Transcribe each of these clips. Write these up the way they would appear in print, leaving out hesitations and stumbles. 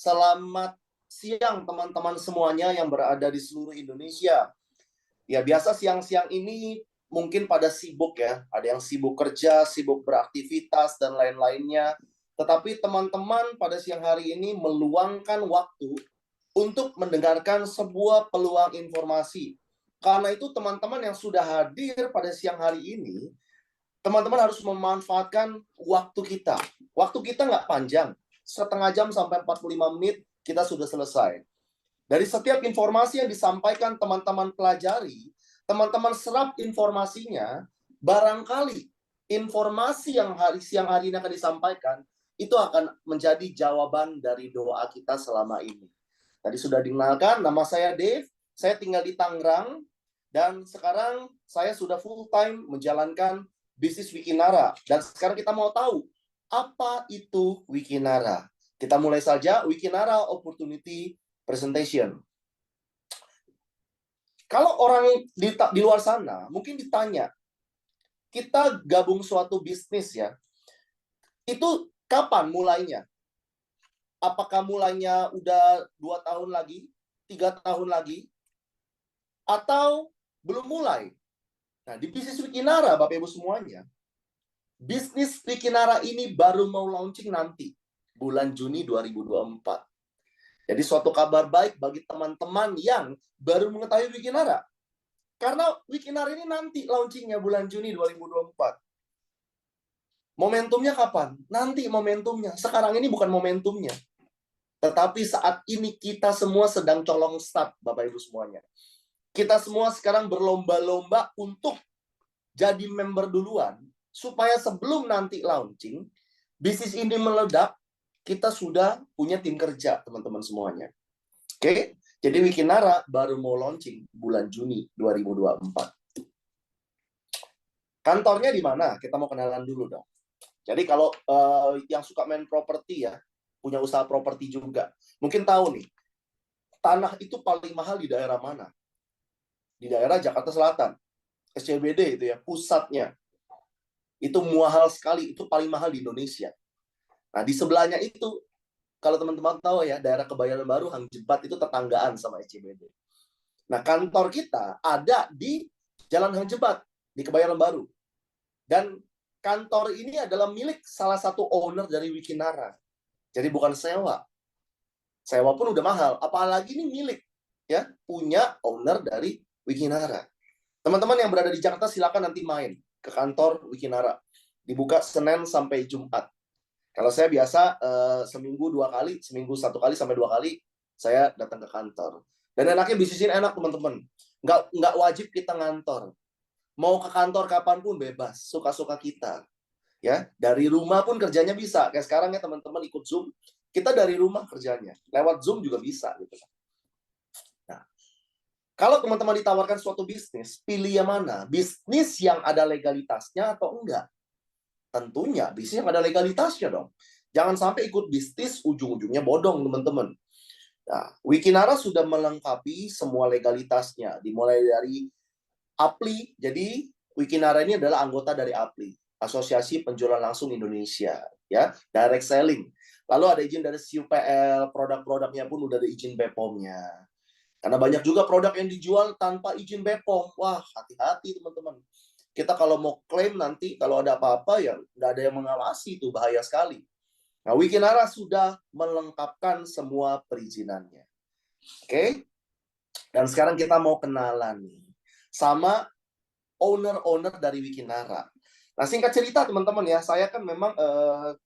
Selamat siang teman-teman semuanya yang berada di seluruh Indonesia. Ya, biasa siang-siang ini mungkin pada sibuk ya. Ada yang sibuk kerja, sibuk beraktivitas, dan lain-lainnya. Tetapi teman-teman pada siang hari ini meluangkan waktu untuk mendengarkan sebuah peluang informasi. Karena itu teman-teman yang sudah hadir pada siang hari ini, teman-teman harus memanfaatkan waktu kita. Waktu kita nggak panjang, setengah jam sampai 45 menit kita sudah selesai. Dari setiap informasi yang disampaikan teman-teman pelajari, teman-teman serap informasinya, barangkali informasi yang siang hari ini akan disampaikan, itu akan menjadi jawaban dari doa kita selama ini. Tadi sudah dikenalkan, nama saya Dave, saya tinggal di Tangerang, dan sekarang saya sudah full time menjalankan bisnis Wikinara. Dan sekarang kita mau tahu, apa itu Wikinara? Kita mulai saja Wikinara Opportunity Presentation. Kalau orang di luar sana, mungkin ditanya, kita gabung suatu bisnis ya, itu kapan mulainya? Apakah mulainya udah 2 tahun lagi, 3 tahun lagi, atau belum mulai? Nah, di bisnis Wikinara, Bapak Ibu semuanya, bisnis Wikinara ini baru mau launching nanti, bulan Juni 2024. Jadi suatu kabar baik bagi teman-teman yang baru mengetahui Wikinara. Karena Wikinara ini nanti launchingnya bulan Juni 2024. Momentumnya kapan? Nanti momentumnya. Sekarang ini bukan momentumnya. Tetapi saat ini kita semua sedang colong start, Bapak Ibu semuanya. Kita semua sekarang berlomba-lomba untuk jadi member duluan, supaya sebelum nanti launching, bisnis ini meledak, kita sudah punya tim kerja, teman-teman semuanya. Oke? Jadi Wikinara baru mau launching bulan Juni 2024. Kantornya di mana? Kita mau kenalan dulu dong. Jadi kalau yang suka main properti ya, punya usaha properti juga, mungkin tahu nih, tanah itu paling mahal di daerah mana? Di daerah Jakarta Selatan. SCBD itu ya, pusatnya. Itu mahal sekali, itu paling mahal di Indonesia. Nah, di sebelahnya itu, kalau teman-teman tahu ya, daerah Kebayoran Baru, Hang Jebat itu tetanggaan sama SCBD. Nah, kantor kita ada di Jalan Hang Jebat, di Kebayoran Baru. Dan kantor ini adalah milik salah satu owner dari Wikinara. Jadi bukan sewa. Sewa pun udah mahal, apalagi ini milik, ya, punya owner dari Wikinara. Teman-teman yang berada di Jakarta silakan nanti main ke kantor Wikinara. Dibuka Senin sampai Jumat. Kalau saya biasa seminggu 2 kali, seminggu 1 kali sampai 2 kali saya datang ke kantor. Dan enaknya bisnis ini enak, teman-teman. Nggak wajib kita ngantor. Mau ke kantor kapanpun bebas, suka-suka kita. Ya, dari rumah pun kerjanya bisa. Kayak sekarang ya teman-teman ikut Zoom, kita dari rumah kerjanya. Lewat Zoom juga bisa gitu. Nah, kalau teman-teman ditawarkan suatu bisnis, pilih yang mana? Bisnis yang ada legalitasnya atau enggak? Tentunya bisnis yang ada legalitasnya dong. Jangan sampai ikut bisnis ujung-ujungnya bodong, teman-teman. Nah, Wikinara sudah melengkapi semua legalitasnya, dimulai dari APLI. Jadi Wikinara ini adalah anggota dari APLI, Asosiasi Penjualan Langsung Indonesia, ya, direct selling. Lalu ada izin dari CUPL, produk-produknya pun udah ada izin BPOM-nya. Karena banyak juga produk yang dijual tanpa izin BPOM. Wah, hati-hati teman-teman. Kita kalau mau klaim nanti, kalau ada apa-apa ya nggak ada yang mengawasi, itu bahaya sekali. Nah, Wikinara sudah melengkapkan semua perizinannya. Oke? Dan sekarang kita mau kenalan nih sama owner-owner dari Wikinara. Nah, singkat cerita teman-teman ya, saya kan memang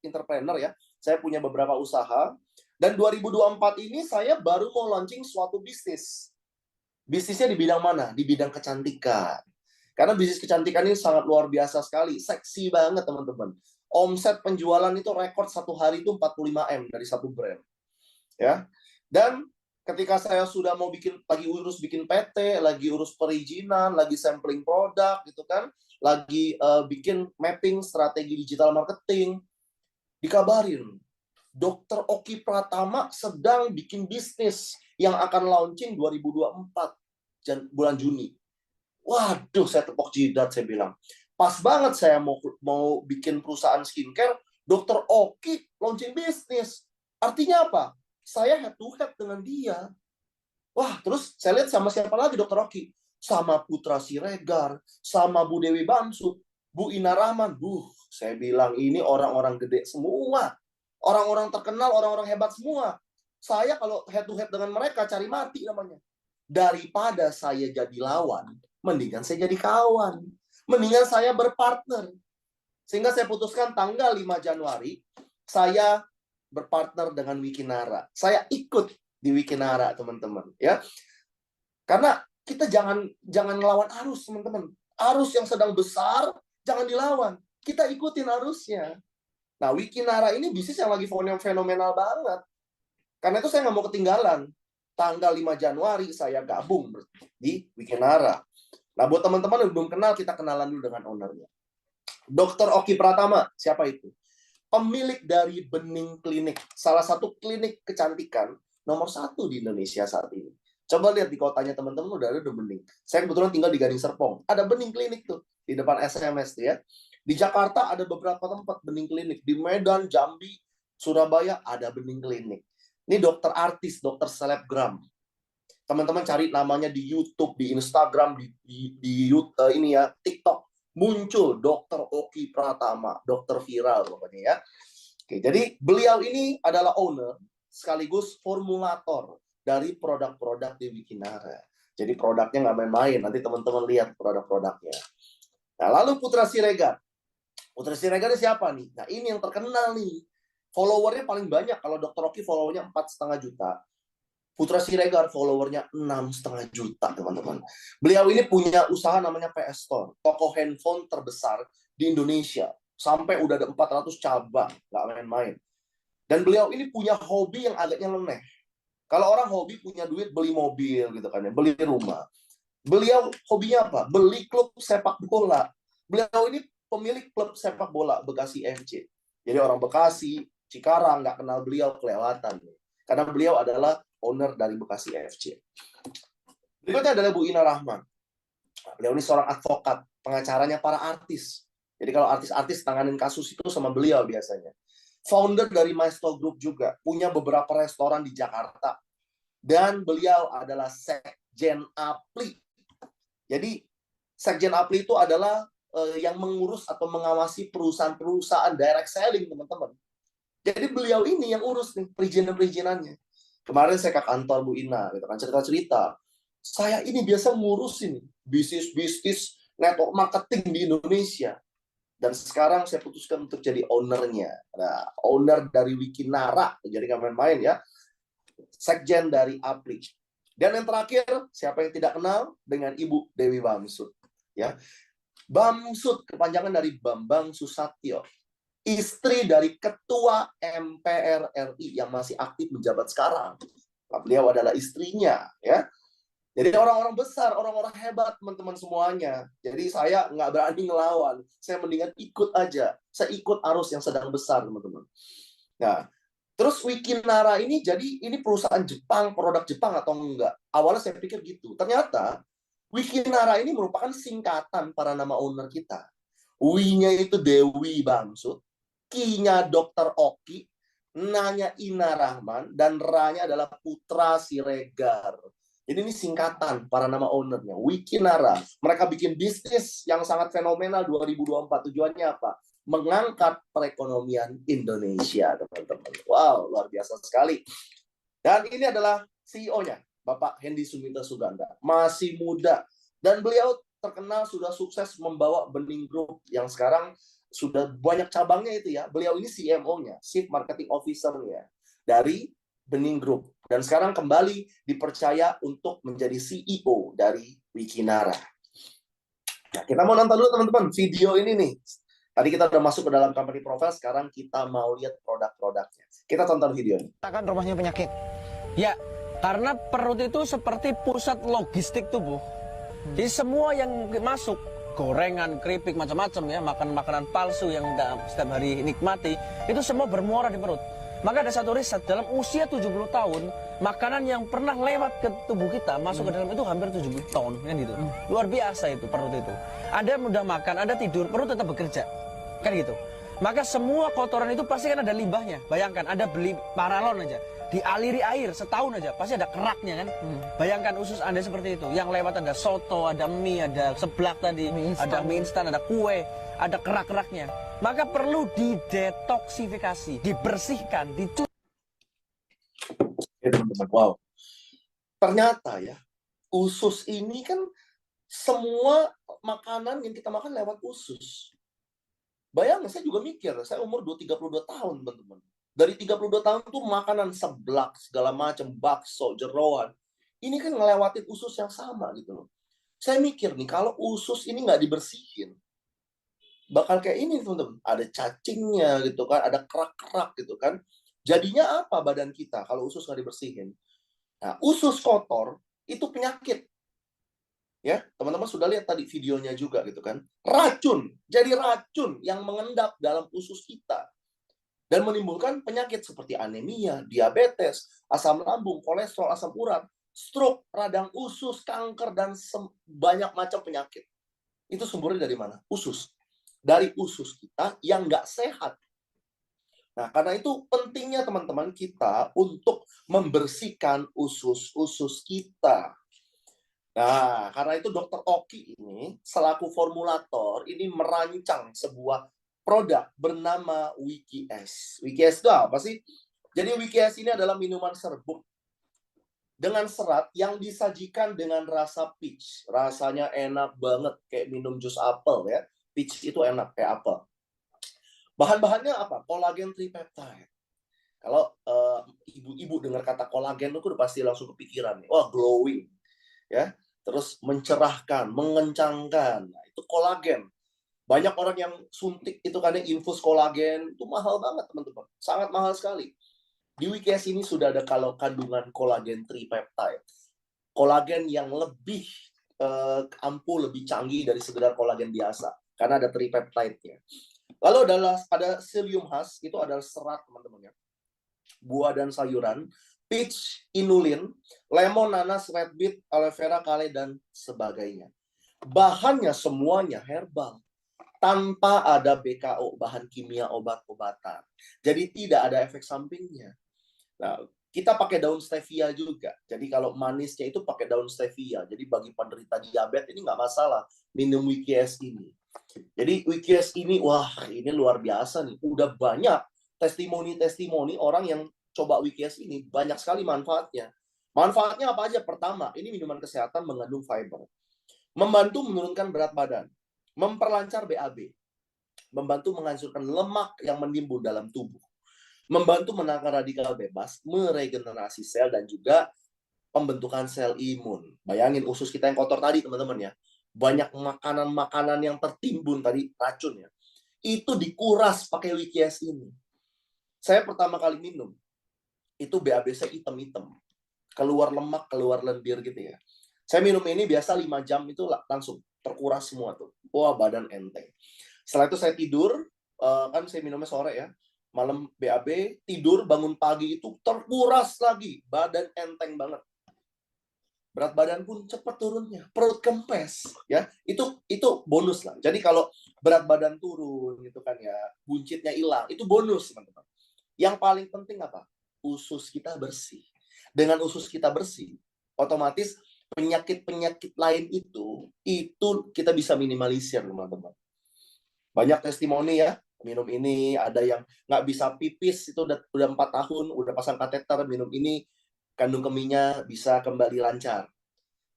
entrepreneur ya. Saya punya beberapa usaha. Dan 2024 ini saya baru mau launching suatu bisnis. Bisnisnya di bidang mana? Di bidang kecantikan. Karena bisnis kecantikan ini sangat luar biasa sekali. Seksi banget teman-teman. Omset penjualan itu rekor satu hari itu 45M dari satu brand. Ya. Dan ketika saya sudah mau lagi urus bikin PT, lagi urus perizinan, lagi sampling produk gitu kan, lagi bikin mapping strategi digital marketing, dikabarin Dr. Oki Pratama sedang bikin bisnis yang akan launching 2024 bulan Juni. Waduh, saya tepok jidat, saya bilang. Pas banget saya mau bikin perusahaan skincare, Dr. Oki launching bisnis. Artinya apa? saya head to head dengan dia. Wah, terus saya lihat sama siapa lagi Dokter Oki? Sama Putra Siregar, sama Bu Dewi Bamsud, Bu Ina Rahman. Saya bilang ini orang-orang gede semua. Orang-orang terkenal, orang-orang hebat semua. Saya kalau head to head dengan mereka cari mati namanya. Daripada saya jadi lawan, mendingan saya jadi kawan. Mendingan saya berpartner. Sehingga saya putuskan tanggal 5 Januari, saya berpartner dengan Wikinara. Saya ikut di Wikinara, teman-teman, ya. Karena kita jangan ngelawan arus, teman-teman. Arus yang sedang besar jangan dilawan. Kita ikutin arusnya. Nah, Wikinara ini bisnis yang lagi fenomenal banget. Karena itu saya nggak mau ketinggalan. Tanggal 5 Januari saya gabung di Wikinara. Nah, buat teman-teman yang belum kenal, kita kenalan dulu dengan ownernya. Dr. Oki Pratama, siapa itu? Pemilik dari Bening Klinik, salah satu klinik kecantikan nomor 1 di Indonesia saat ini. Coba lihat di kotanya teman-teman, udah ada Bening. Saya kebetulan tinggal di Gading Serpong. Ada Bening Klinik tuh, di depan SMS tuh ya. Di Jakarta ada beberapa tempat Bening Klinik. Di Medan, Jambi, Surabaya ada Bening Klinik. Ini dokter artis, dokter selebgram. Teman-teman cari namanya di YouTube, di Instagram, di ini ya, TikTok. Muncul Dr. Oki Pratama, dokter viral pokoknya ya. Oke, jadi beliau ini adalah owner sekaligus formulator dari produk-produk di Wikinara. Jadi produknya nggak main-main, nanti teman-teman lihat produk-produknya. Nah, lalu Putra Siregar. Putra Siregar ini siapa nih? Nah, ini yang terkenal nih. Followernya paling banyak. Kalau Dr. Oki followernya 4,5 juta. Putra Siregar followernya 6,5 juta, teman-teman. Beliau ini punya usaha namanya PS Store, toko handphone terbesar di Indonesia. Sampai udah ada 400 cabang, nggak main-main. Dan beliau ini punya hobi yang agak nyeleneh. Kalau orang hobi punya duit beli mobil gitu kan ya, beli rumah. Beliau hobinya apa? Beli klub sepak bola. Beliau ini pemilik klub sepak bola Bekasi FC. Jadi orang Bekasi, Cikarang nggak kenal beliau kelewatan. Karena beliau adalah owner dari Bekasi FC. Berikutnya adalah Bu Ina Rahman. Beliau ini seorang advokat, pengacaranya para artis. Jadi kalau artis-artis tanganin kasus itu sama beliau biasanya. Founder dari Maestro Group juga, punya beberapa restoran di Jakarta. Dan beliau adalah Sekjen APLI. Jadi Sekjen APLI itu adalah yang mengurus atau mengawasi perusahaan-perusahaan direct selling, teman-teman. Jadi beliau ini yang urus nih perizinan-perizinannya. Kemarin saya ke kantor Bu Ina, gitu kan, cerita-cerita. Saya ini biasa ngurusin bisnis-bisnis network marketing di Indonesia. Dan sekarang saya putuskan untuk jadi ownernya. Nah, owner dari Wikinara, jadi nggak main-main ya. Sekjen dari APLI. Dan yang terakhir, siapa yang tidak kenal dengan Ibu Dewi Bamsud. Ya, Bamsud kepanjangan dari Bambang Susatyo. Istri dari Ketua MPR RI yang masih aktif menjabat sekarang. Nah, beliau adalah istrinya, ya. Jadi orang-orang besar, orang-orang hebat, teman-teman semuanya. Jadi saya nggak berani ngelawan. Saya mendingan ikut aja. Saya ikut arus yang sedang besar, teman-teman. Nah, terus Wikinara ini jadi ini perusahaan Jepang, produk Jepang atau enggak? Awalnya saya pikir gitu. Ternyata Wikinara ini merupakan singkatan para nama owner kita. W-nya itu Dewi Bamsud. Q-nya Dr. Oki, N-nya Ina Rahman, dan R-nya adalah Putra Siregar. Jadi ini singkatan para nama ownernya. Wikinara. Mereka bikin bisnis yang sangat fenomenal 2024. Tujuannya apa? Mengangkat perekonomian Indonesia, teman-teman. Wow, luar biasa sekali. Dan ini adalah CEO-nya, Bapak Hendy Sumita Suganda. Masih muda. Dan beliau terkenal sudah sukses membawa Bening Group yang sekarang sudah banyak cabangnya itu ya. Beliau ini CMO-nya, Chief Marketing Officer-nya dari Bening Group. Dan sekarang kembali dipercaya untuk menjadi CEO dari Wikinara. Nah, kita mau nonton dulu teman-teman video ini nih. Tadi kita udah masuk ke dalam company profile, sekarang kita mau lihat produk-produknya. Kita tonton video ini. Kan rumahnya penyakit. Ya, karena perut itu seperti pusat logistik tubuh. Jadi semua yang masuk, gorengan, keripik, macam-macam ya, makanan-makanan palsu yang setiap hari nikmati, itu semua bermuara di perut. Maka ada satu riset, dalam usia 70 tahun, makanan yang pernah lewat ke tubuh kita, masuk ke dalam itu hampir 70 ton, kan gitu. Luar biasa itu, perut itu. Anda mudah makan, Anda tidur, perut tetap bekerja. Kan gitu. maka semua kotoran itu pasti kan ada limbahnya. Bayangkan ada beli paralon aja, dialiri air setahun aja pasti ada keraknya kan. Bayangkan usus Anda seperti itu, yang lewat ada soto, ada mie, ada seblak tadi, ada mie instan, ada kue, ada kerak-keraknya. Maka perlu didetoksifikasi, dibersihkan, dicuci. Teman-teman, wow. Ternyata ya, usus ini kan semua makanan yang kita makan lewat usus. Bayangin, saya juga mikir, saya umur 32 tahun, teman-teman. Dari 32 tahun tuh makanan seblak, segala macam, bakso, jeroan. Ini kan ngelewatin usus yang sama gitu loh. Saya mikir nih, kalau usus ini nggak dibersihin, bakal kayak ini, teman-teman. Ada cacingnya gitu kan, ada kerak-kerak gitu kan. Jadinya apa badan kita kalau usus nggak dibersihin? Nah, usus kotor itu penyakit. Ya, teman-teman sudah lihat tadi videonya juga gitu kan. Racun, jadi racun yang mengendap dalam usus kita dan menimbulkan penyakit seperti anemia, diabetes, asam lambung, kolesterol, asam urat, stroke, radang usus, kanker, dan banyak macam penyakit. Itu sumbernya dari mana? Usus. Dari usus kita yang nggak sehat. Nah, karena itu pentingnya teman-teman kita untuk membersihkan usus-usus kita. Nah, karena itu Dr. Oki ini selaku formulator ini merancang sebuah produk bernama WikiS. WikiS itu apa sih? Jadi WikiS ini adalah minuman serbuk dengan serat yang disajikan dengan rasa peach. Rasanya enak banget kayak minum jus apel ya. Peach itu enak kayak apel. Bahan-bahannya apa? Kolagen tripeptide. Kalau ibu-ibu dengar kata kolagen itu udah pasti langsung kepikiran nih. Wah, glowing. Ya. Terus mencerahkan, mengencangkan. Nah, itu kolagen. Banyak orang yang suntik itu kan infus kolagen, itu mahal banget teman-teman. Sangat mahal sekali. Di WikiS ini sudah ada kalau kandungan kolagen tripeptide. Kolagen yang lebih ampuh, lebih canggih dari sekedar kolagen biasa. Karena ada tripeptide-nya. Lalu ada psyllium husk, itu adalah serat teman-teman ya. Buah dan sayuran. Peach, inulin, lemon, nanas, red beet, aloe vera, kale, dan sebagainya. Bahannya semuanya herbal. Tanpa ada BKO, bahan kimia obat-obatan. Jadi tidak ada efek sampingnya. Nah, kita pakai daun stevia juga. Jadi kalau manisnya itu pakai daun stevia. Jadi bagi penderita diabetes ini nggak masalah minum WikiS ini. Jadi WikiS ini, wah ini luar biasa nih. Udah banyak testimoni-testimoni orang yang coba WikiS ini, banyak sekali manfaatnya. Manfaatnya apa aja? Pertama, ini minuman kesehatan mengandung fiber. Membantu menurunkan berat badan. Memperlancar BAB. Membantu menghancurkan lemak yang menimbun dalam tubuh. Membantu menangkal radikal bebas, meregenerasi sel, dan juga pembentukan sel imun. Bayangin usus kita yang kotor tadi, teman-teman ya. Banyak makanan-makanan yang tertimbun tadi, racun ya. Itu dikuras pakai WikiS ini. Saya pertama kali minum, itu BAB saya hitam-hitam. Keluar lemak, keluar lendir gitu ya. Saya minum ini biasa 5 jam itu langsung terkuras semua tuh. Wah, badan enteng. Setelah itu saya tidur, kan saya minumnya sore ya. Malam BAB, tidur, bangun pagi itu terkuras lagi. Badan enteng banget. Berat badan pun cepat turunnya. Perut kempes. Ya, itu bonus lah. Jadi kalau berat badan turun gitu kan ya, buncitnya hilang, itu bonus teman-teman. Yang paling penting apa? Usus kita bersih. Dengan usus kita bersih, otomatis penyakit-penyakit lain itu kita bisa minimalisir, teman-teman. Banyak testimoni ya, minum ini, ada yang nggak bisa pipis, itu udah 4 tahun, udah pasang kateter, minum ini, kandung kemihnya bisa kembali lancar.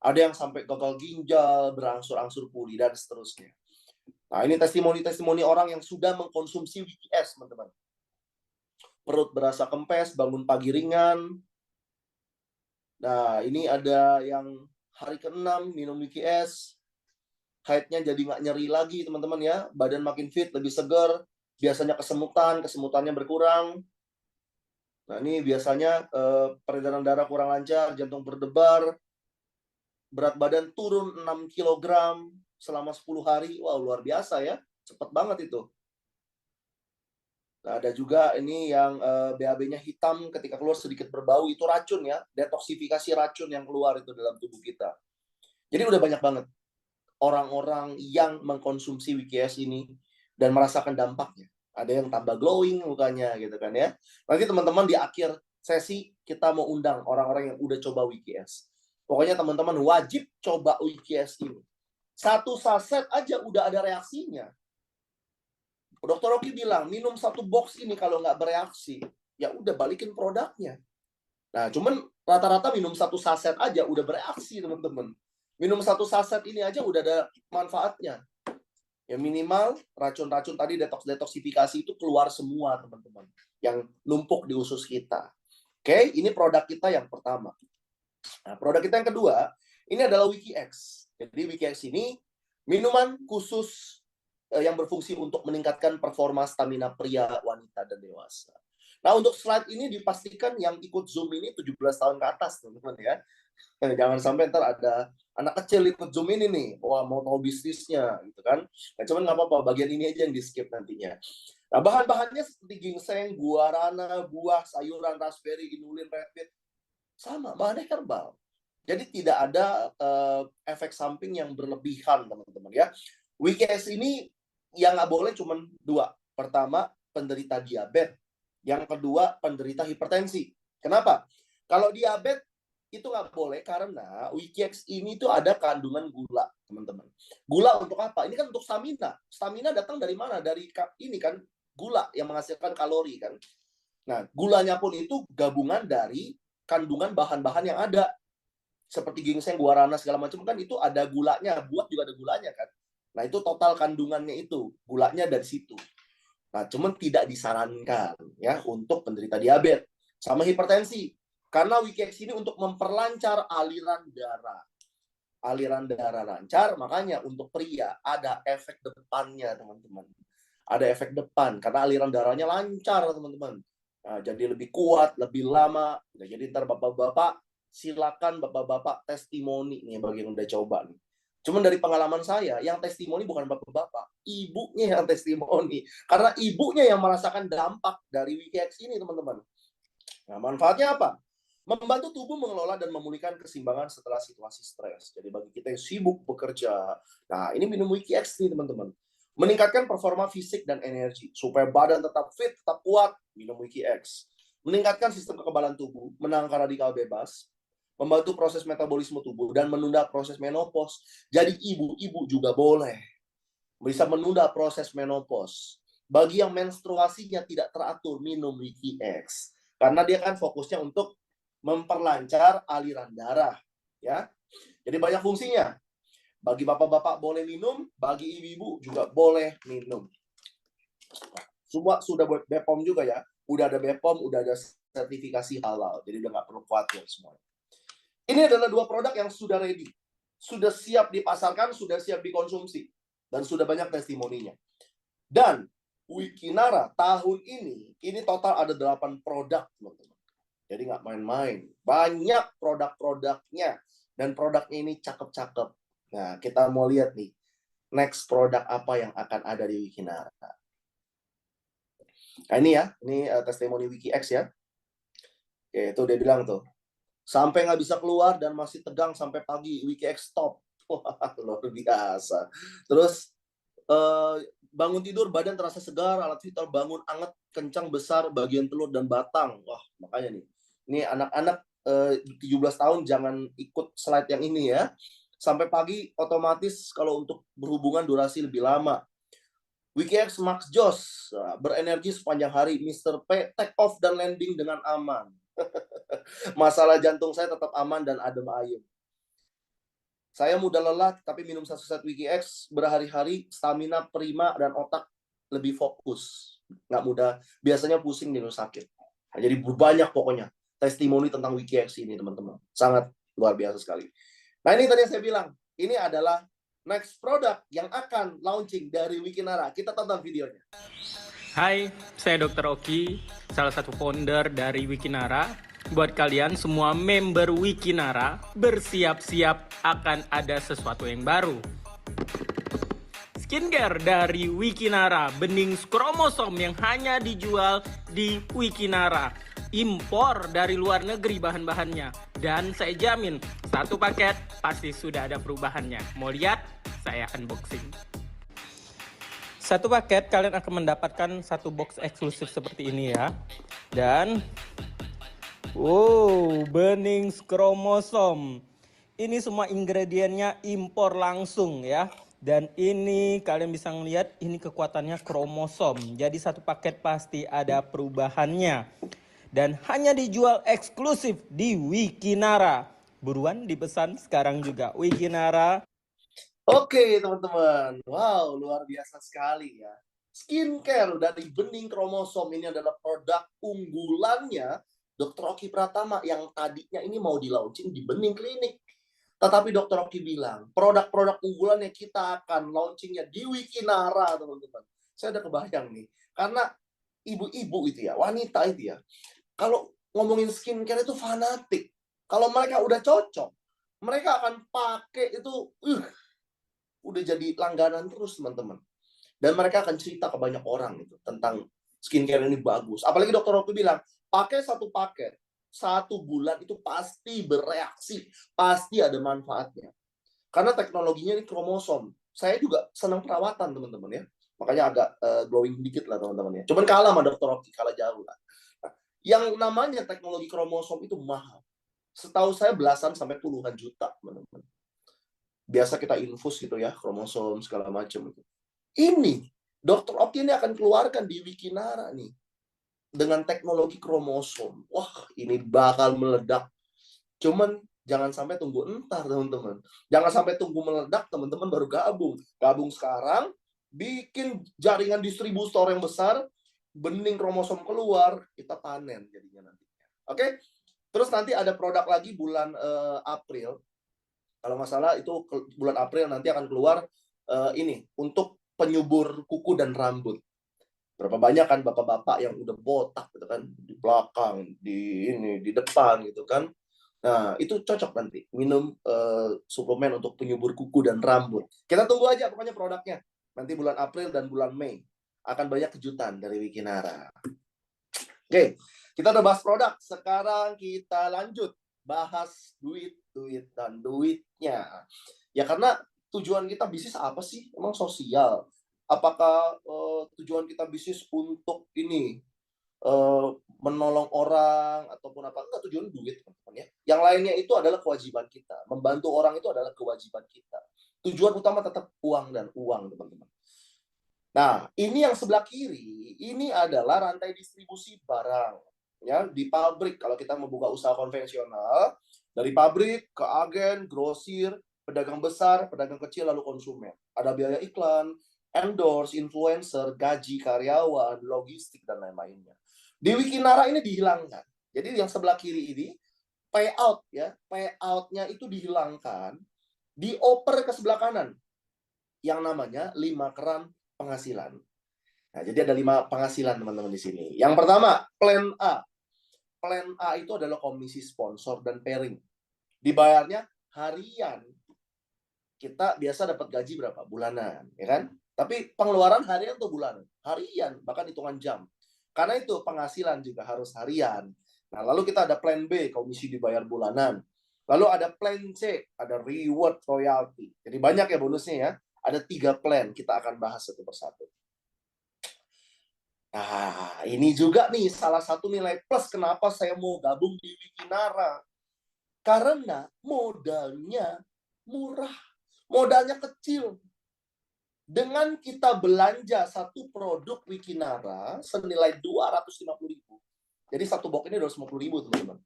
Ada yang sampai gagal ginjal, berangsur-angsur pulih, dan seterusnya. Nah, ini testimoni-testimoni orang yang sudah mengkonsumsi WikiS, teman-teman. Perut berasa kempes, bangun pagi ringan. Nah, ini ada yang hari ke-6 minum WikiS. Haidnya jadi nggak nyeri lagi, teman-teman ya. Badan makin fit, lebih segar. Biasanya kesemutannya berkurang. Nah, ini biasanya peredaran darah kurang lancar, jantung berdebar. Berat badan turun 6 kg selama 10 hari. Wah, luar biasa ya. Cepat banget itu. Nah, ada juga ini yang BAB-nya hitam ketika keluar sedikit berbau, itu racun ya, detoksifikasi racun yang keluar itu dalam tubuh kita. Jadi udah banyak banget orang-orang yang mengkonsumsi WikiS ini dan merasakan dampaknya. Ada yang tambah glowing mukanya gitu kan ya. Nanti teman-teman di akhir sesi kita mau undang orang-orang yang udah coba WikiX. Pokoknya teman-teman wajib coba WikiX ini. 1 saset aja udah ada reaksinya. Dokter Rocky bilang, minum 1 box ini kalau nggak bereaksi, ya udah balikin produknya. Nah, cuman rata-rata minum 1 saset aja udah bereaksi, teman-teman. Minum 1 saset ini aja udah ada manfaatnya. Ya minimal racun-racun tadi detoksifikasi itu keluar semua, teman-teman. Yang numpuk di usus kita. Oke, ini produk kita yang pertama. Nah, produk kita yang kedua, ini adalah WikiX. Jadi WikiX ini minuman khusus yang berfungsi untuk meningkatkan performa stamina pria, wanita, dan dewasa. Nah, untuk slide ini dipastikan yang ikut Zoom ini 17 tahun ke atas, teman-teman ya. Jangan sampai ntar ada anak kecil ikut Zoom ini nih, wah mau tahu bisnisnya gitu kan. Nah, cuman nggak apa-apa, bagian ini aja yang di skip nantinya. Nah, bahan-bahannya seperti ginseng, guarana, buah, sayuran, raspberry, inulin, rapid, sama, bahannya herbal. Jadi tidak ada efek samping yang berlebihan, teman-teman ya. WikiX ini yang nggak boleh cuma 2. Pertama, penderita diabetes. Yang kedua, penderita hipertensi. Kenapa? Kalau diabetes itu nggak boleh karena WikiX ini tuh ada kandungan gula, teman-teman. Gula untuk apa? Ini kan untuk stamina. Stamina datang dari mana? Dari ini kan gula yang menghasilkan kalori kan. Nah, gulanya pun itu gabungan dari kandungan bahan-bahan yang ada. Seperti ginseng, guarana segala macam kan itu ada gulanya, buah juga ada gulanya kan. Nah, itu total kandungannya itu, gulanya dari situ. Nah, cuman tidak disarankan ya untuk penderita diabetes sama hipertensi. Karena WikiX ini untuk memperlancar aliran darah. Aliran darah lancar, makanya untuk pria ada efek depannya, teman-teman. Ada efek depan, karena aliran darahnya lancar, teman-teman. Nah, jadi lebih kuat, lebih lama. Nah, jadi ntar bapak-bapak, silakan bapak-bapak testimoni nih bagi yang udah coba nih. Cuman dari pengalaman saya, yang testimoni bukan bapak-bapak, ibunya yang testimoni. Karena ibunya yang merasakan dampak dari WikiX ini, teman-teman. Nah, manfaatnya apa? Membantu tubuh mengelola dan memulihkan keseimbangan setelah situasi stres. Jadi bagi kita yang sibuk bekerja, nah ini minum WikiX nih, teman-teman. Meningkatkan performa fisik dan energi. Supaya badan tetap fit, tetap kuat, minum WikiX. Meningkatkan sistem kekebalan tubuh, menangkal radikal bebas, membantu proses metabolisme tubuh, dan menunda proses menopause. Jadi ibu-ibu juga boleh bisa menunda proses menopause. Bagi yang menstruasinya tidak teratur, minum WikiX. Karena dia kan fokusnya untuk memperlancar aliran darah. Ya, jadi banyak fungsinya. Bagi bapak-bapak boleh minum, bagi ibu-ibu juga boleh minum. Semua sudah BPOM juga ya. Udah ada BPOM, udah ada sertifikasi halal. Jadi udah nggak perlu khawatir semuanya. Ini adalah 2 produk yang sudah ready. Sudah siap dipasarkan, sudah siap dikonsumsi. Dan sudah banyak testimoninya. Dan Wikinara tahun ini total ada 8 produk, teman-teman. Jadi nggak main-main. Banyak produk-produknya. Dan produknya ini cakep-cakep. Nah, kita mau lihat nih. Next produk apa yang akan ada di Wikinara. Nah, ini ya. Ini testimoni WikiX ya. Oke, itu dia bilang tuh. Sampai nggak bisa keluar dan masih tegang sampai pagi. WikiX stop. Wah, luar biasa. Terus bangun tidur badan terasa segar, alat vital bangun anget, kencang, besar, bagian telur dan batang. Wah, makanya nih. Ini anak-anak 17 tahun jangan ikut slide yang ini ya. Sampai pagi otomatis kalau untuk berhubungan durasi lebih lama. WikiX Max Joss, berenergi sepanjang hari. Mr. P, take off dan landing dengan aman. Masalah jantung saya tetap aman dan adem ayem. Saya mudah lelah, tapi minum 1 set WikiX berhari-hari, stamina prima dan otak lebih fokus. Nggak mudah, biasanya pusing dan sakit. Nah, jadi banyak pokoknya testimoni tentang WikiX ini, teman-teman. Sangat luar biasa sekali. Nah, ini tadi yang saya bilang. Ini adalah next produk yang akan launching dari Wikinara. Kita tonton videonya. Hai, saya Dr. Oki, salah satu founder dari Wikinara. Buat kalian semua member Wikinara, bersiap-siap akan ada sesuatu yang baru. Skincare dari Wikinara, bening kromosom yang hanya dijual di Wikinara. Impor dari luar negeri bahan-bahannya. Dan saya jamin, 1 paket pasti sudah ada perubahannya. Mau lihat? Saya unboxing. Satu paket kalian akan mendapatkan satu box eksklusif seperti ini ya. Dan wow, bening kromosom. Ini semua ingredientnya impor langsung ya. Dan ini kalian bisa ngelihat ini kekuatannya kromosom. Jadi satu paket pasti ada perubahannya. Dan hanya dijual eksklusif di Wikinara. Buruan dipesan sekarang juga. Wikinara. Oke, teman-teman. Wow, luar biasa sekali ya. Skincare dari bening kromosom ini adalah produk unggulannya Dr. Oki Pratama yang tadinya ini mau di-launching di Bening Klinik. Tetapi Dr. Oki bilang, produk-produk unggulannya kita akan launchingnya di Wikinara, teman-teman. Saya udah kebayang nih. Karena ibu-ibu itu ya, wanita itu ya, kalau ngomongin skincare itu fanatik. Kalau mereka udah cocok, mereka akan pakai itu, udah jadi langganan terus, teman-teman. Dan mereka akan cerita ke banyak orang gitu tentang skincare ini bagus. Apalagi Dr. Oki bilang, pakai satu paket, 1 bulan itu pasti bereaksi, pasti ada manfaatnya. Karena teknologinya ini kromosom. Saya juga senang perawatan, teman-teman ya. Makanya agak glowing dikit lah, teman-teman ya. Cuman kalah sama Dr. Oki, kalah jauh lah. Nah, yang namanya teknologi kromosom itu mahal. Setahu saya belasan sampai puluhan juta, teman-teman. Biasa kita infus gitu ya, kromosom segala macam itu. Ini Dr. Oki ini akan keluarkan di Wikinara nih dengan teknologi kromosom. Wah, ini bakal meledak. Cuman jangan sampai tunggu entar, teman-teman. Jangan sampai tunggu meledak, teman-teman baru gabung. Gabung sekarang, bikin jaringan distributor yang besar, bening kromosom keluar, kita panen jadinya nantinya. Oke? Terus nanti ada produk lagi bulan April. Kalau nggak salah itu bulan April nanti akan keluar ini untuk penyubur kuku dan rambut. Berapa banyak kan bapak-bapak yang udah botak gitu kan di belakang, di depan gitu kan. Nah, itu cocok nanti minum suplemen untuk penyubur kuku dan rambut. Kita tunggu aja pokoknya produknya. Nanti bulan April dan bulan Mei akan banyak kejutan dari Wikinara. Oke, kita udah bahas produk. Sekarang kita lanjut bahas duit dan duitnya. Ya karena tujuan kita bisnis apa sih? Emang sosial. Apakah tujuan kita bisnis untuk ini menolong orang ataupun apa? Enggak, tujuan duit, teman-teman ya. Yang lainnya itu adalah kewajiban kita. Membantu orang itu adalah kewajiban kita. Tujuan utama tetap uang dan uang, teman-teman. Nah, ini yang sebelah kiri, ini adalah rantai distribusi barang. Ya, di pabrik, kalau kita membuka usaha konvensional, dari pabrik ke agen, grosir, pedagang besar, pedagang kecil, lalu konsumen. Ada biaya iklan, endorse, influencer, gaji karyawan, logistik, dan lain-lainnya. Di Wikinara ini dihilangkan. Jadi yang sebelah kiri ini, payout ya, payout-nya itu dihilangkan, dioper ke sebelah kanan. Yang namanya 5 keran penghasilan. Nah, jadi ada 5 penghasilan, teman-teman di sini. Yang pertama, plan A. Plan A itu adalah komisi sponsor dan pairing. Dibayarnya harian. Kita biasa dapat gaji berapa? Bulanan, ya kan? Tapi pengeluaran harian atau bulanan? Harian, bahkan hitungan jam. Karena itu penghasilan juga harus harian. Nah, lalu kita ada plan B, komisi dibayar bulanan. Lalu ada plan C, ada reward royalty. Jadi banyak ya bonusnya ya. Ada 3 plan, kita akan bahas satu persatu. Nah, ini juga nih salah satu nilai plus kenapa saya mau gabung di Wikinara. Karena modalnya murah, modalnya kecil. Dengan kita belanja satu produk Wikinara senilai 250.000. Jadi satu box ini 250.000, teman-teman.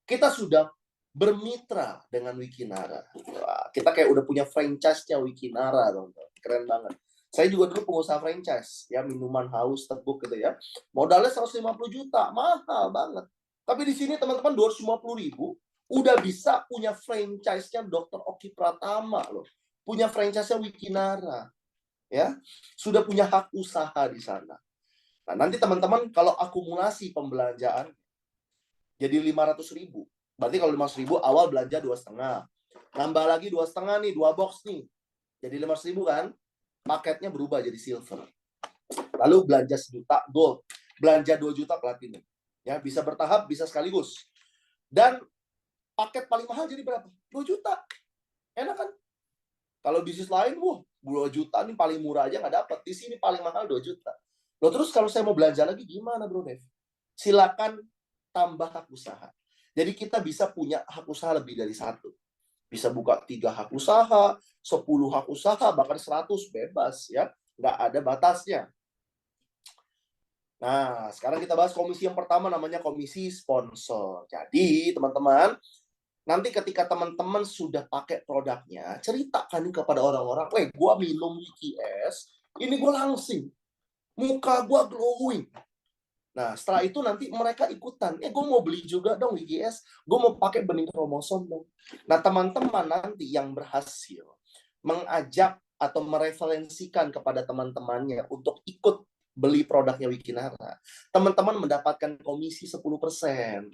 Kita sudah bermitra dengan Wikinara. Wah, kita kayak udah punya franchise-nya Wikinara, teman-teman. Keren banget. Saya juga dulu pengusaha franchise, ya minuman haus teguk gitu ya. Modalnya 150 juta, mahal banget. Tapi di sini teman-teman 250.000 udah bisa punya franchise-nya Dr. Oki Pratama loh. Punya franchise-nya Wikinara. Ya, sudah punya hak usaha di sana. Nah, nanti teman-teman kalau akumulasi pembelanjaan jadi 500.000. Berarti kalau 500.000 awal belanja 2,5. Nambah lagi 2,5 nih, 2 box nih. Jadi 500.000 kan? Paketnya berubah jadi silver. Lalu belanja 1 juta gold, belanja 2 juta platinum. Ya, bisa bertahap, bisa sekaligus. Dan paket paling mahal jadi berapa? 2 juta. Enak kan? Kalau bisnis lain, 2 juta nih paling murah aja nggak dapat. Di sini paling mahal 2 juta. Loh terus kalau saya mau belanja lagi gimana Bro Dev? Silakan tambah hak usaha. Jadi kita bisa punya hak usaha lebih dari satu. Bisa buka 3 hak usaha, 10 hak usaha, bahkan 100 bebas ya. Nggak ada batasnya. Nah, sekarang kita bahas komisi yang pertama namanya komisi sponsor. Jadi, teman-teman, nanti ketika teman-teman sudah pakai produknya, ceritakan kepada orang-orang, "Weh, gua minum WKS, ini gua langsing. Muka gua glowing." Nah, setelah itu nanti mereka ikutan. Gue mau beli juga dong WGS. Gue mau pakai benih kromosom dong. Nah, teman-teman nanti yang berhasil mengajak atau mereferensikan kepada teman-temannya untuk ikut beli produknya Wikinara, teman-teman mendapatkan komisi 10%.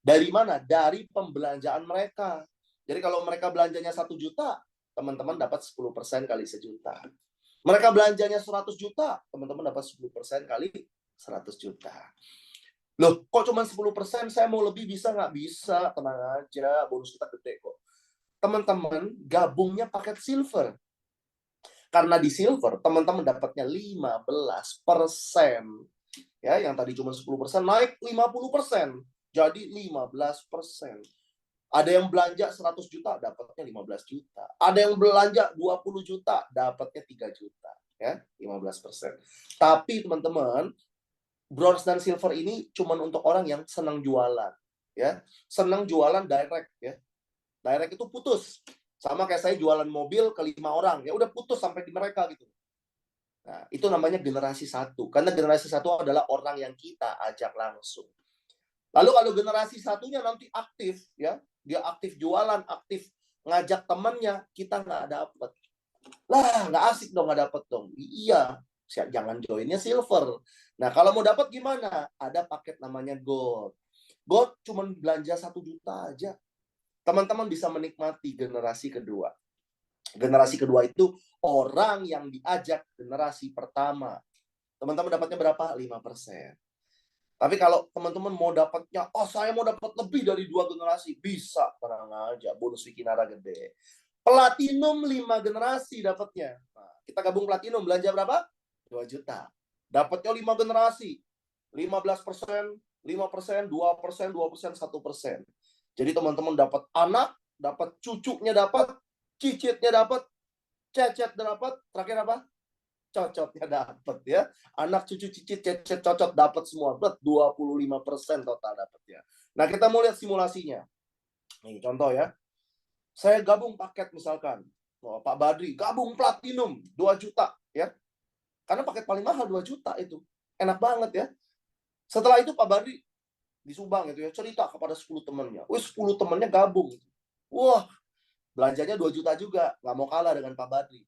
Dari mana? Dari pembelanjaan mereka. Jadi kalau mereka belanjanya 1 juta, teman-teman dapat 10% kali 1 juta. Mereka belanjanya 100 juta, teman-teman dapat 10% kali 100 juta. Loh, kok cuma 10%? Saya mau lebih bisa nggak? Bisa, tenang aja. Bonus kita gede kok. Teman-teman, gabungnya paket silver. Karena di silver, teman-teman dapatnya 15%. Ya, yang tadi cuma 10%, naik 50%. Jadi 15%. Ada yang belanja 100 juta, dapatnya 15 juta. Ada yang belanja 20 juta, dapatnya 3 juta. Ya, 15%. Tapi, teman-teman, bronze dan silver ini cuma untuk orang yang senang jualan, ya, senang jualan direct, ya. Direct itu putus, sama kayak saya jualan mobil ke 5 orang, ya udah putus sampai di mereka gitu. Nah, itu namanya generasi 1, karena generasi 1 adalah orang yang kita ajak langsung. Lalu kalau generasi satunya nanti aktif, ya, dia aktif jualan, aktif ngajak temennya, kita nggak dapet. Lah, nggak asik dong, nggak dapet dong. Iya, jangan joinnya silver. Nah, kalau mau dapat gimana? Ada paket namanya Gold. Gold cuma belanja 1 juta aja. Teman-teman bisa menikmati generasi kedua. Generasi kedua itu orang yang diajak generasi pertama. Teman-teman dapatnya berapa? 5%. Tapi kalau teman-teman mau dapatnya, oh saya mau dapat lebih dari 2 generasi, bisa, tenang aja, bonus Wikinara gede. Platinum 5 generasi dapatnya. Nah, kita gabung platinum, belanja berapa? 2 juta. Dapatnya 5 generasi. 15%, 5%, 2%, 2%, 1%. Jadi teman-teman dapat anak, dapat cucunya dapat, cicitnya dapat, cecet dapat, terakhir apa? Cocotnya dapat ya. Anak, cucu, cicit, cecet, cocot dapat semua. 25% total dapatnya. Nah, kita mau lihat simulasinya. Nih, contoh ya. Saya gabung paket misalkan. Pak Badri gabung platinum 2 juta ya. Karena paket paling mahal 2 juta itu. Enak banget ya. Setelah itu Pak Badri di Subang itu ya cerita kepada 10 temannya. Wih, 10 temannya gabung. Wah, belanjanya 2 juta juga. Nggak mau kalah dengan Pak Badri.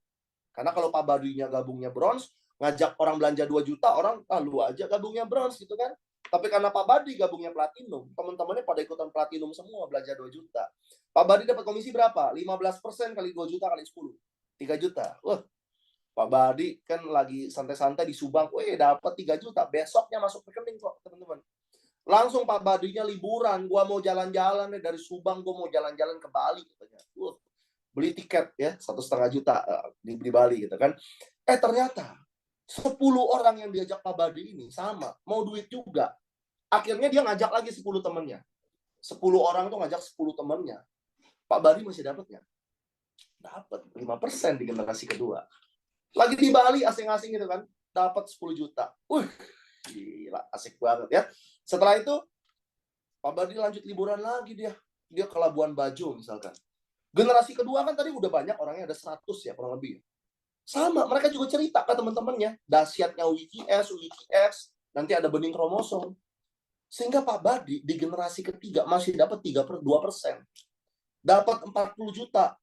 Karena kalau Pak Badrinya gabungnya bronze, ngajak orang belanja 2 juta, orang lu aja gabungnya bronze gitu kan. Tapi karena Pak Badri gabungnya platinum, teman-temannya pada ikutan platinum semua, belanja 2 juta. Pak Badri dapat komisi berapa? 15% kali 2 juta kali 10. 3 juta. Wah, Pak Badri kan lagi santai-santai di Subang. Wih, dapat 3 juta. Besoknya masuk rekening kok, teman-teman. Langsung Pak Badrinya liburan. Gua mau jalan-jalan nih dari Subang, gua mau jalan-jalan ke Bali katanya. Wah, beli tiket ya 1,5 juta di Bali gitu kan. Ternyata 10 orang yang diajak Pak Badri ini sama, mau duit juga. Akhirnya dia ngajak lagi 10 temannya. 10 orang tuh ngajak 10 temannya. Pak Badri masih dapatnya. Dapat 5% di generasi kedua. Lagi di Bali asing-asing gitu kan, dapat 10 juta. Gila, asik banget ya. Setelah itu Pak Badri lanjut liburan lagi dia. Dia ke Labuan Bajo misalkan. Generasi kedua kan tadi udah banyak orangnya, ada 100 ya kurang lebih. Sama, mereka juga cerita ke teman-temannya. Dahsyatnya WKS, nanti ada bening kromosom. Sehingga Pak Badri di generasi ketiga masih dapat 2%. Dapat 40 juta.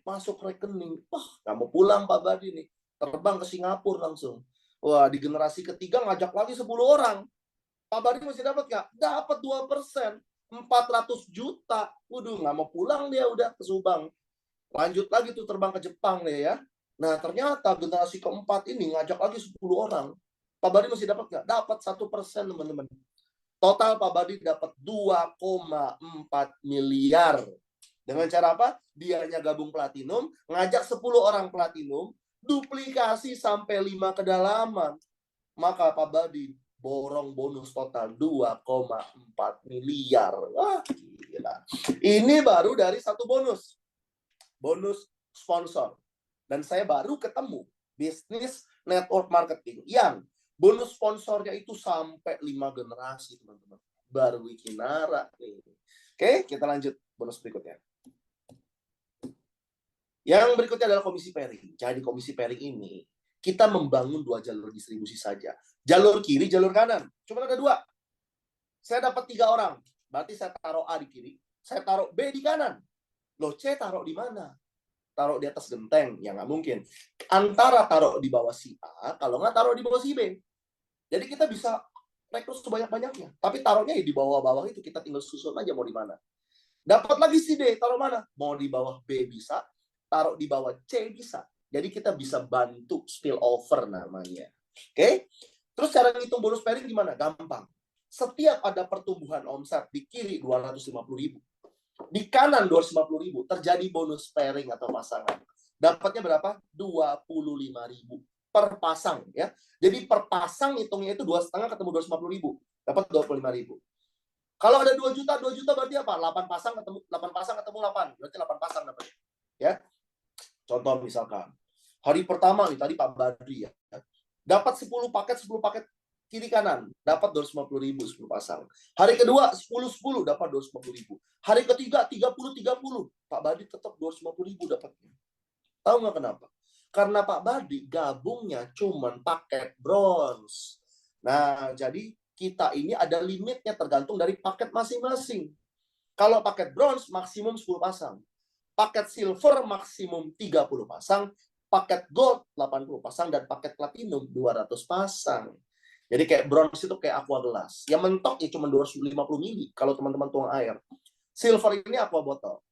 Masuk rekening. Wah, nggak mau pulang Pak Badri nih. Terbang ke Singapura langsung. Wah, di generasi ketiga ngajak lagi 10 orang. Pak Badri masih dapat nggak? Dapat 2%. 400 juta. Waduh, nggak mau pulang dia udah ke Subang. Lanjut lagi tuh terbang ke Jepang deh ya. Nah, ternyata generasi keempat ini ngajak lagi 10 orang. Pak Badri masih dapat nggak? Dapat 1%, teman-teman. Total Pak Badri dapat 2,4 miliar. Dengan cara apa? Dianya gabung platinum, ngajak 10 orang platinum, duplikasi sampai 5 kedalaman, maka Pak Badi borong bonus total 2,4 miliar. Wah, gila. Ini baru dari satu bonus sponsor. Dan saya baru ketemu bisnis network marketing yang bonus sponsornya itu sampai 5 generasi, teman-teman. Baru Wikinara nih. Oke, kita lanjut bonus berikutnya. Yang berikutnya adalah komisi pairing. Jadi komisi pairing ini kita membangun 2 jalur distribusi saja. Jalur kiri, jalur kanan. Cuma ada 2. Saya dapat 3 orang. Berarti saya taruh A di kiri, saya taruh B di kanan. Loh, C taruh di mana? Taruh di atas genteng? Ya nggak mungkin. Antara taruh di bawah si A, kalau nggak taruh di bawah si B. Jadi kita bisa rekrut sebanyak-banyaknya. Tapi taruhnya di bawah-bawah itu, kita tinggal susun aja mau di mana. Dapat lagi si D, taruh mana? Mau di bawah B bisa, taruh di bawah C bisa. Jadi kita bisa bantu spillover namanya. Oke? Terus cara ngitung bonus pairing gimana? Gampang. Setiap ada pertumbuhan omset di kiri 250.000, di kanan 250.000, terjadi bonus pairing atau pasangan. Dapatnya berapa? 25.000 per pasang ya. Jadi per pasang hitungnya itu 2,5 ketemu 250.000, dapat 25.000. Kalau ada 2 juta berarti apa? 8 pasang ketemu 8, berarti 8 pasang dapat. Ya. Contoh misalkan hari pertama nih tadi Pak Badri ya, dapat 10 paket kiri kanan, dapat 250.000 10 pasang. Hari kedua 10 dapat 250.000. Hari ketiga 30 Pak Badri tetap 250.000 dapatnya. Tahu nggak kenapa? Karena Pak Badri gabungnya cuman paket bronze. Nah, jadi kita ini ada limitnya tergantung dari paket masing-masing. Kalau paket bronze maksimum 10 pasang. Paket silver maksimum 30 pasang, paket gold 80 pasang, dan paket platinum 200 pasang. Jadi kayak bronze itu kayak aqua gelas. Yang mentok ya cuma 250 mili kalau teman-teman tuang air. Silver ini aqua botol.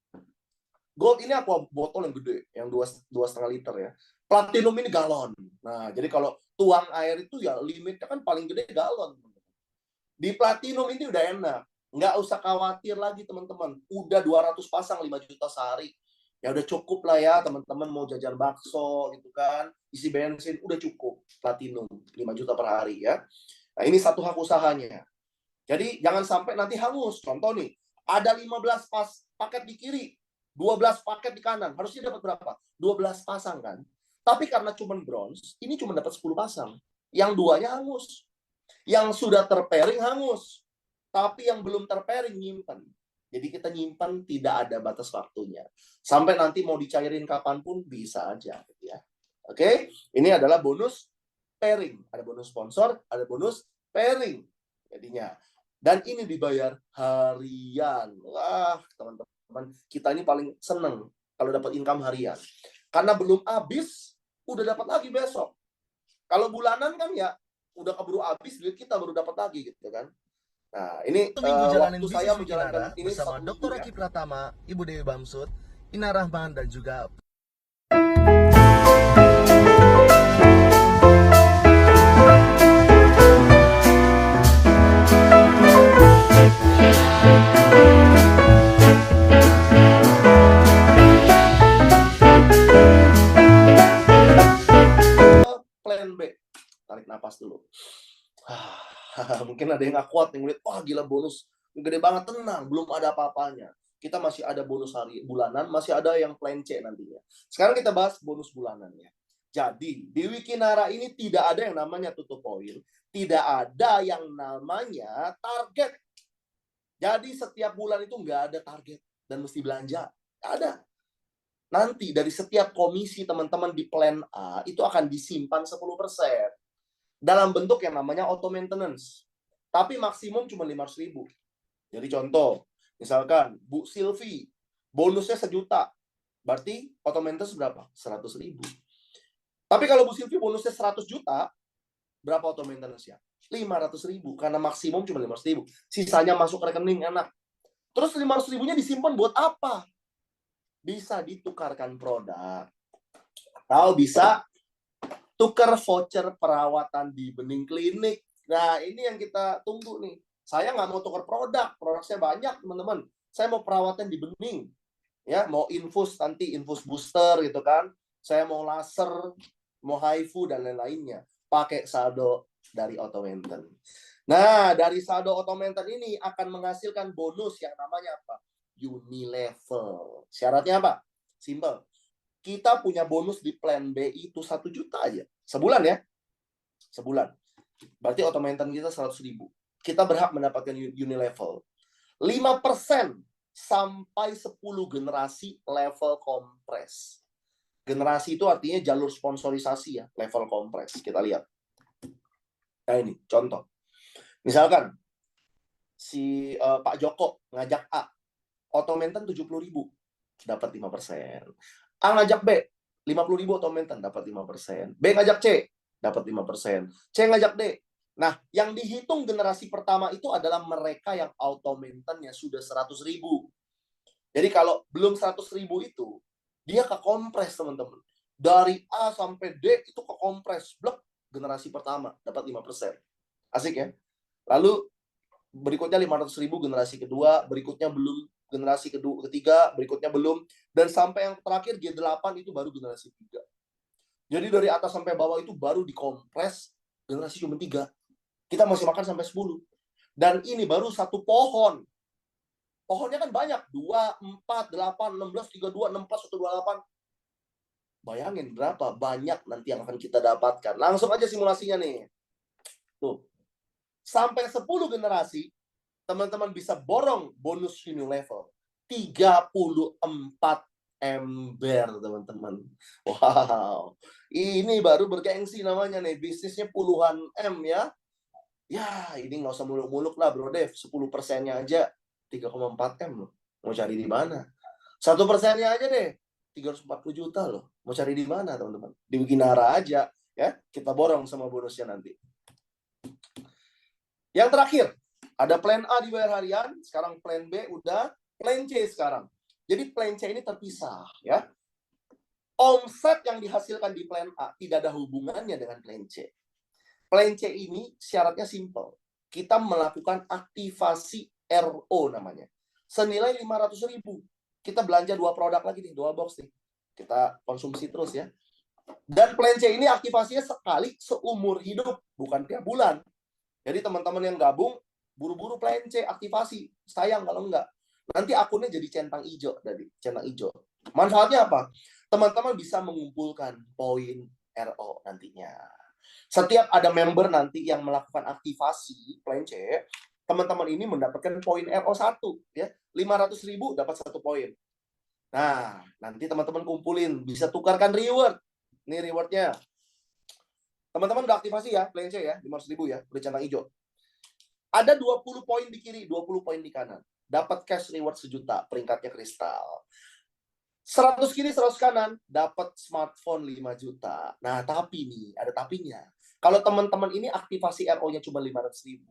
Gold ini aqua botol yang gede, yang 2,5 liter ya. Platinum ini galon. Nah, jadi kalau tuang air itu ya limitnya kan paling gede galon. Di platinum ini udah enak. Nggak usah khawatir lagi teman-teman. Udah 200 pasang 5 juta sehari. Ya udah cukup lah ya teman-teman mau jajan bakso gitu kan. Isi bensin udah cukup. Platinum 5 juta per hari ya. Nah ini satu hak usahanya. Jadi jangan sampai nanti hangus. Contoh nih. Ada 15 paket di kiri. 12 paket di kanan. Harusnya dapat berapa? 12 pasang kan. Tapi karena cuma bronze. Ini cuma dapat 10 pasang. Yang 2-nya hangus. Yang sudah terpairing hangus. Tapi yang belum terpairing nyimpan. Jadi kita nyimpan tidak ada batas waktunya. Sampai nanti mau dicairin kapanpun bisa aja. Ya. Oke, ini adalah bonus pairing. Ada bonus sponsor, ada bonus pairing. Jadinya. Dan ini dibayar harian. Wah, teman-teman. Kita ini paling seneng kalau dapat income harian. Karena belum habis, udah dapat lagi besok. Kalau bulanan kan ya, udah keburu habis, duit kita baru dapat lagi gitu kan. Nah, ini waktu saya menjalankan ini bersama Dr. Oki Pratama, Ibu Dewi Bamsud, Ina Rahman, dan juga plan B. Tarik napas dulu. Mungkin ada yang nggak kuat yang ngeliat, wah gila bonus gede banget. Tenang, belum ada apa-apanya. Kita masih ada bonus hari bulanan, masih ada yang plan C nantinya. Sekarang kita bahas bonus bulanannya. Jadi di Wikinara ini tidak ada yang namanya tutup poin, tidak ada yang namanya target. Jadi setiap bulan itu nggak ada target dan mesti belanja, nggak ada. Nanti dari setiap komisi teman-teman di plan A itu akan disimpan 10%. Dalam bentuk yang namanya auto maintenance. Tapi maksimum cuma 500.000. Jadi contoh, misalkan Bu Silvi, bonusnya 1 juta. Berarti auto maintenance berapa? 100.000. Tapi kalau Bu Silvi bonusnya 100 juta, berapa auto maintenance-nya? 500.000. Karena maksimum cuma 500.000. Sisanya masuk rekening, enak. Terus 500.000-nya disimpan buat apa? Bisa ditukarkan produk. Atau bisa tukar voucher perawatan di Bening Klinik. Nah, ini yang kita tunggu nih. Saya nggak mau tukar produk saya banyak, teman-teman. Saya mau perawatan di Bening. Ya, mau infus nanti, infus booster gitu kan. Saya mau laser, mau HIFU dan lain-lainnya, pakai saldo dari Automaton. Nah, dari saldo Automaton ini akan menghasilkan bonus yang namanya apa? Unilevel. Syaratnya apa? Simple. Kita punya bonus di plan B itu 1 juta aja. Sebulan ya. Sebulan. Berarti Automaton kita 100.000. Kita berhak mendapatkan Unilevel. 5% sampai 10 generasi level kompres. Generasi itu artinya jalur sponsorisasi ya, level kompres. Kita lihat. Nah ini, contoh. Misalkan, si Pak Joko ngajak A, Automaton 70.000, dapat 5%. A ngajak B, 50.000 Automaton, dapat 5%. B ngajak C, dapat 5%. C ngajak D. Nah, yang dihitung generasi pertama itu adalah mereka yang Automatonnya sudah 100.000. Jadi kalau belum 100.000 itu, dia ke kompres, teman-teman. Dari A sampai D itu ke kompres. Blok, generasi pertama, dapat 5%. Asik ya? Lalu, berikutnya 500.000 generasi kedua, berikutnya belum, generasi ketiga, berikutnya belum. Dan sampai yang terakhir, G8 itu baru generasi 3. Jadi dari atas sampai bawah itu baru dikompres, generasi cuma 3. Kita masih makan sampai 10. Dan ini baru satu pohon. Pohonnya kan banyak, 2, 4, 8, 16, 32, 64, 128. Bayangin berapa banyak nanti yang akan kita dapatkan. Langsung aja simulasinya nih. Tuh. Sampai 10 generasi, teman-teman bisa borong bonus Unilevel. 34 ember, teman-teman. Wow. Ini baru bergengsi namanya nih. Bisnisnya puluhan M ya. Ya, ini nggak usah muluk-muluk lah, Bro Dev. 10%-nya aja 3,4 M loh. Mau cari di mana? 1%-nya aja deh. 340 juta loh. Mau cari di mana, teman-teman? Di Wikinara aja. Ya, kita borong sama bonusnya nanti. Yang terakhir, ada plan A dibayar harian. Sekarang plan B udah. Plan C sekarang. Jadi plan C ini terpisah. Ya. Omset yang dihasilkan di plan A tidak ada hubungannya dengan plan C. Plan C ini syaratnya simple. Kita melakukan aktivasi RO namanya. Senilai 500.000. Kita belanja 2 produk lagi nih, 2 box nih. Kita konsumsi terus ya. Dan plan C ini aktivasinya sekali seumur hidup, bukan tiap bulan. Jadi teman-teman yang gabung, buru-buru plan C aktivasi. Sayang kalau enggak. Nanti akunnya jadi centang hijau tadi, centang hijau. Manfaatnya apa? Teman-teman bisa mengumpulkan poin RO nantinya. Setiap ada member nanti yang melakukan aktivasi plan C, teman-teman ini mendapatkan poin RO1 ya. 500.000 dapat 1 poin. Nah, nanti teman-teman kumpulin, bisa tukarkan reward. Ini rewardnya. Teman-teman udah aktivasi ya, plan C ya, 500.000 ya, udah centang hijau. Ada 20 poin di kiri, 20 poin di kanan. Dapat cash reward 1 juta, peringkatnya kristal. 100 kiri, 100 kanan, dapat smartphone 5 juta. Nah, tapi nih, ada tapinya. Kalau teman-teman ini aktivasi RO-nya cuma 500.000,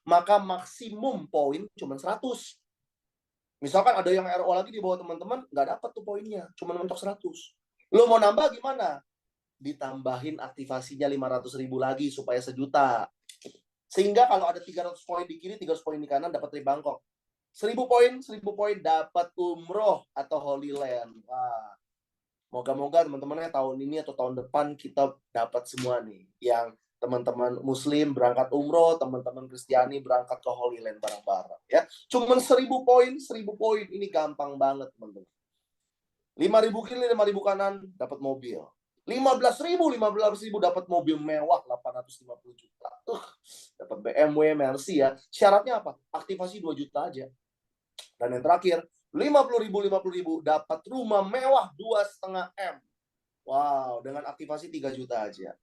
maka maksimum poin cuma 100. Misalkan ada yang RO lagi di bawah teman-teman, nggak dapat tuh poinnya, cuma mentok 100. Lo mau nambah gimana? Ditambahin aktivasinya 500.000 lagi supaya 1 juta. Sehingga kalau ada 300 poin di kiri, 300 poin di kanan, dapat trip Bangkok. 1.000 poin dapat umroh atau Holy Land. Wah. Moga-moga teman-temannya tahun ini atau tahun depan kita dapat semua nih. Yang teman-teman Muslim berangkat umroh, teman-teman Kristiani berangkat ke Holy Land bareng-bareng. Ya, cuman 1.000 poin, 1.000 poin. Ini gampang banget, teman-teman. 5.000 kiri, 5.000 kanan, dapat mobil. 15.000 dapat mobil mewah 850 juta. Dapat BMW, Mercy ya. Syaratnya apa? Aktivasi 2 juta aja. Dan yang terakhir, 50.000 dapat rumah mewah 2,5 M. Wow, dengan aktivasi 3 juta aja.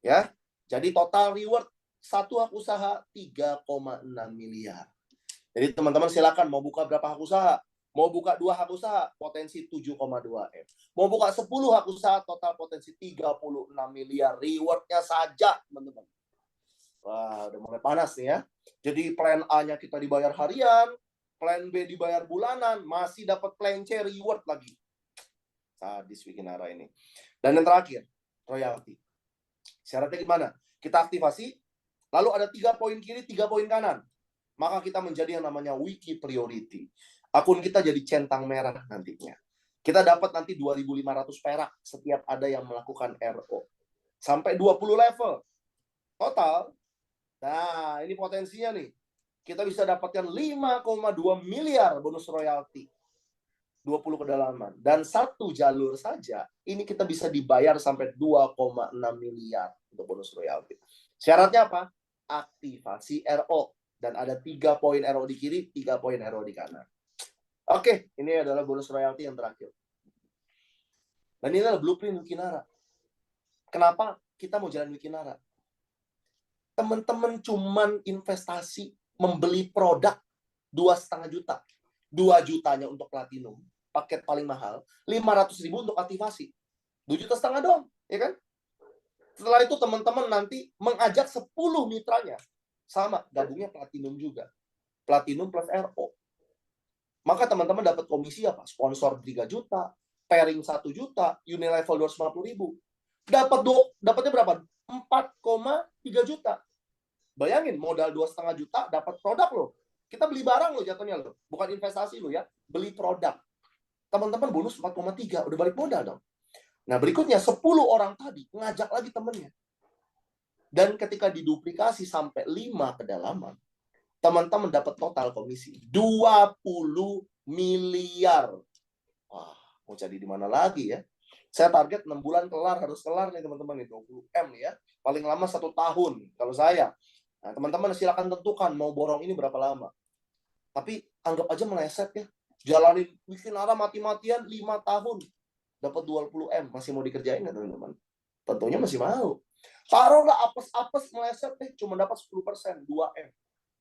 Ya. Jadi total reward satu hak usaha 3,6 miliar. Jadi teman-teman silakan mau buka berapa hak usaha? Mau buka 2 hak usaha, potensi 7,2 M. Mau buka 10 hak usaha, total potensi 36 miliar. Rewardnya saja, teman-teman. Wah, udah mulai panas nih ya. Jadi plan A-nya kita dibayar harian, plan B dibayar bulanan, masih dapat plan C reward lagi. Sadis Wikinara ini. Dan yang terakhir, royalti. Syaratnya gimana? Kita aktivasi, lalu ada 3 poin kiri, 3 poin kanan. Maka kita menjadi yang namanya Wiki Priority. Akun kita jadi centang merah nantinya. Kita dapat nanti 2.500 perak setiap ada yang melakukan RO. sampai 20 level. Total. Nah, ini potensinya nih. Kita bisa dapatkan 5,2 miliar bonus royalti. 20 kedalaman. Dan satu jalur saja, ini kita bisa dibayar sampai 2,6 miliar untuk bonus royalti. Syaratnya apa? Aktivasi RO. Dan ada 3 poin RO di kiri, 3 poin RO di kanan. Oke, ini adalah bonus royalti yang terakhir. Dan ini adalah blueprint Wikinara. Kenapa kita mau jalan Wikinara? Teman-teman cuman investasi membeli produk 2,5 juta. 2 jutanya untuk platinum, paket paling mahal, 500.000 untuk aktivasi. 2,5 juta doang, ya kan? Setelah itu teman-teman nanti mengajak 10 mitranya. Sama, gabungnya platinum juga. Platinum plus RO. Maka teman-teman dapat komisi apa? Sponsor 3 juta, pairing 1 juta, Unilevel 250.000. Dapatnya berapa? 4,3 juta. Bayangin, modal 2,5 juta dapat produk loh. Kita beli barang loh jatuhnya loh. Bukan investasi loh ya. Beli produk. Teman-teman bonus 4,3. Udah balik modal dong. Nah berikutnya 10 orang tadi ngajak lagi temennya. Dan ketika diduplikasi sampai 5 kedalaman, teman-teman dapat total komisi 20 miliar. Wah, mau jadi di mana lagi ya? Saya target 6 bulan kelar, harus kelar nih teman-teman, 20 M ya. Paling lama 1 tahun kalau saya. Nah, teman-teman silakan tentukan mau borong ini berapa lama. Tapi anggap aja meleset ya. Jalanin Wikinara mati-matian 5 tahun. Dapat 20 M. Masih mau dikerjain nggak teman-teman? Tentunya masih mau. Taruhlah apes-apes meleset cuma dapat 10%, 2 M.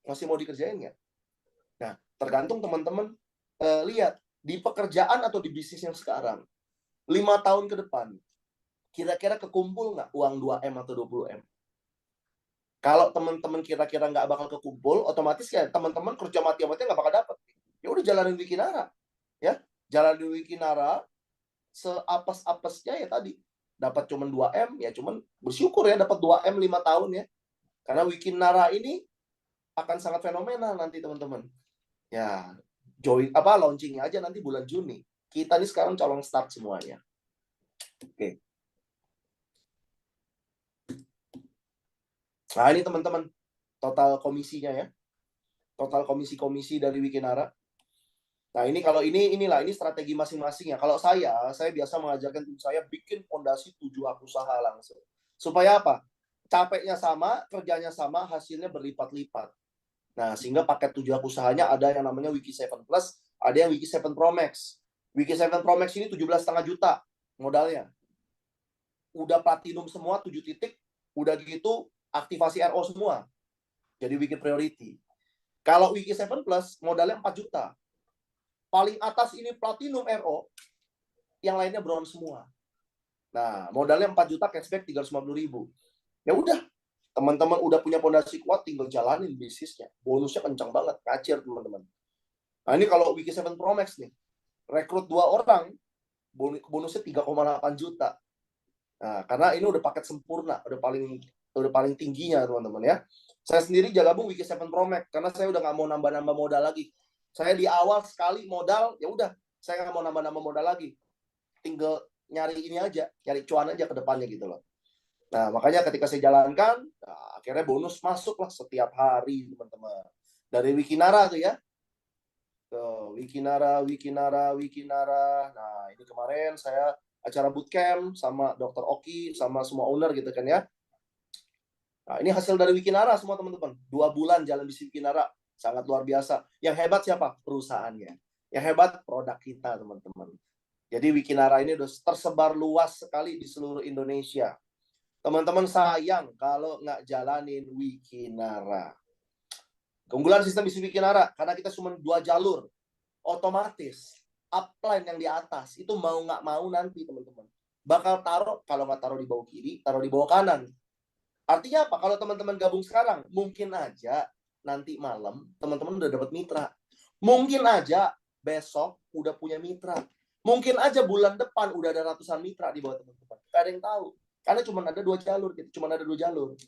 Masih mau dikerjain nggak? Nah, tergantung teman-teman lihat. Di pekerjaan atau di bisnis yang sekarang. 5 tahun ke depan. Kira-kira kekumpul nggak uang 2 M atau 20 M? Kalau teman-teman kira-kira nggak bakal kekumpul, otomatis ya teman-teman kerja mati-matian nggak bakal dapat. Ya udah jalanin Wikinara, ya jalanin Wikinara seapes-apesnya ya tadi. Dapat cuma 2 M, ya cuman bersyukur ya dapat 2 M 5 tahun ya. Karena Wikinara ini akan sangat fenomenal nanti teman-teman. Ya launchingnya aja nanti bulan Juni. Kita ini sekarang colong start semuanya. Oke. Nah, ini teman-teman, total komisinya ya. Total komisi-komisi dari Wikinara. Nah, ini kalau ini strategi masing-masing ya. Kalau saya biasa mengajarkan tim saya bikin fondasi 7 hub usaha langsung. Supaya apa? Capeknya sama, kerjanya sama, hasilnya berlipat-lipat. Nah, sehingga paket 7 hub usahanya ada yang namanya Wiki 7 Plus, ada yang Wiki 7 Pro Max. Wiki 7 Pro Max ini 17,5 juta modalnya. Udah platinum semua 7 titik, udah gitu aktivasi RO semua. Jadi Wiki Priority. Kalau Wiki 7 Plus modalnya 4 juta. Paling atas ini platinum RO, yang lainnya bronze semua. Nah, modalnya 4 juta, cashback 350.000. Ya udah, teman-teman udah punya fondasi kuat, tinggal jalanin bisnisnya. Bonusnya kencang banget, kacir teman-teman. Nah, ini kalau Wiki 7 Pro Max nih, rekrut 2 orang, bonusnya 3,8 juta. Nah, karena ini udah paket sempurna, udah paling tingginya teman-teman ya. Saya sendiri gabung Wiki 7 Pro Max karena saya udah nggak mau nambah-nambah modal lagi. Saya di awal sekali modal, ya udah, saya nggak mau nambah-nambah modal lagi. Tinggal nyari ini aja, nyari cuan aja ke depannya gitu loh. Nah, makanya ketika saya jalankan, akhirnya bonus masuk lah setiap hari teman-teman. Dari Wikinara tuh ya. Tuh, Wikinara. Nah, ini kemarin saya acara bootcamp sama Dr. Oki, sama semua owner gitu kan ya. Nah, ini hasil dari Wikinara semua teman-teman. 2 bulan jalan di Wikinara. Sangat luar biasa. Yang hebat siapa? Perusahaannya. Yang hebat produk kita teman-teman. Jadi Wikinara ini udah tersebar luas sekali di seluruh Indonesia. Teman-teman sayang kalau nggak jalanin Wikinara. Keunggulan sistem bisnis Wikinara, karena kita cuma 2 jalur. Otomatis, upline yang di atas, itu mau nggak mau nanti teman-teman. Bakal taruh, kalau nggak taruh di bawah kiri, taruh di bawah kanan. Artinya apa? Kalau teman-teman gabung sekarang, mungkin aja nanti malam teman-teman udah dapat mitra. Mungkin aja besok udah punya mitra. Mungkin aja bulan depan udah ada ratusan mitra di bawah teman-teman. Gak ada yang tahu. Karena cuma ada 2 jalur gitu. Cuma ada 2 jalur.